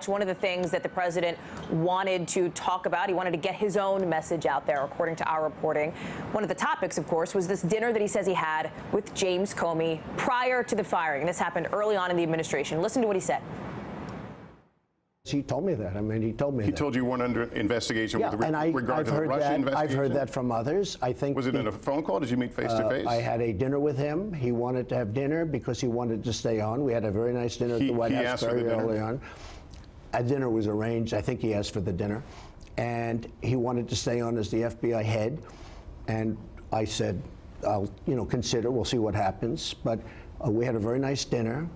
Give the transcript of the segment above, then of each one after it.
One of the things that the president wanted to talk about, he wanted to get his own message out there, according to our reporting. One of the topics, of course, was this dinner that he says he had with James Comey prior to the firing. And this happened early on in the administration. Listen to what he said. He told me that. I mean, he told me that. He told you you weren't under investigation with regard to the Russia investigation? I've heard that from others. I think. Was it in a phone call? Did you meet face to face? I had a dinner with him. He wanted to have dinner because he wanted to stay on. We had a very nice dinner at the White House very early on. A dinner was arranged. I think he asked for the dinner. And he wanted to stay on as the FBI head. And I said, I'll, consider. We'll see what happens. But we had a very nice dinner.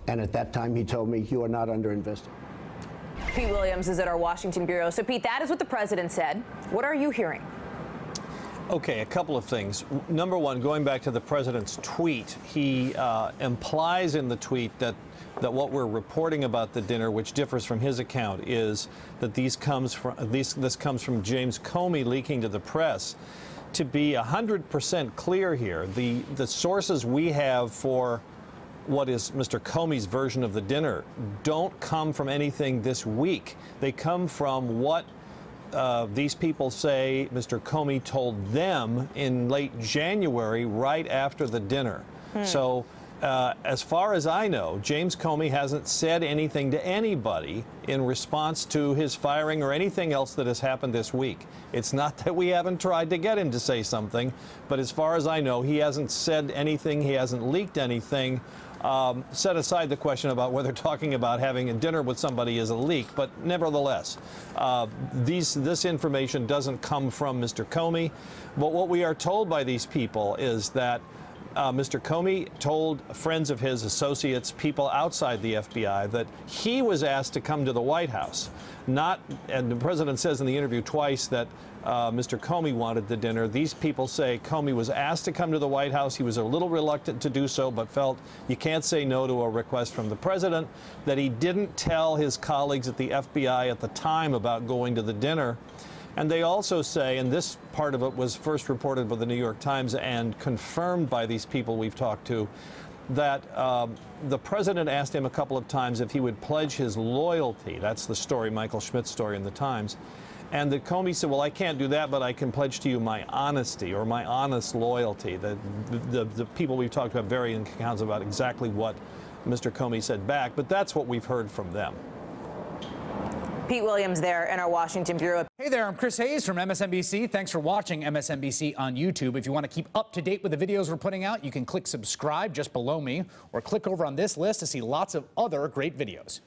And at that time, he told me, you are not under investigation. Pete Williams is at our Washington bureau. So, Pete, that is what the president said. What are you hearing? Okay, a couple of things. Number one, going back to the president's tweet, he implies in the tweet that what we're reporting about the dinner, which differs from his account, is that this comes from James Comey leaking to the press. To be 100% clear here, the sources we have for what is Mr. Comey's version of the dinner don't come from anything this week. They come from what these people say Mr. Comey told them in late January, right after the dinner. So as far as I know, James Comey hasn't said anything to anybody in response to his firing or anything else that has happened this week. It's not that we haven't tried to get him to say something, but as far as I know, he hasn't said anything, he hasn't leaked anything. Set aside the question about whether talking about having a dinner with somebody is a leak, but nevertheless, this information doesn't come from Mr. Comey. But what we are told by these people is that Mr. Comey told friends of his, associates, people outside the FBI, that he was asked to come to the White House. And the president says in the interview twice that Mr. Comey wanted the dinner. These people say Comey was asked to come to the White House. He was a little reluctant to do so, but felt you can't say no to a request from the president, that he didn't tell his colleagues at the FBI at the time about going to the dinner. And they also say, and this part of it was first reported by the New York Times and confirmed by these people we've talked to, that the president asked him a couple of times if he would pledge his loyalty. That's the story, Michael Schmidt's story in the Times. And that Comey said, well, I can't do that, but I can pledge to you my honesty or my honest loyalty. The people we've talked to have varying accounts about exactly what Mr. Comey said back, but that's what we've heard from them. Pete Williams there in our Washington bureau. Hey there, I'm Chris Hayes from MSNBC. Thanks for watching MSNBC on YouTube. If you want to keep up to date with the videos we're putting out, you can click subscribe just below me or click over on this list to see lots of other great videos.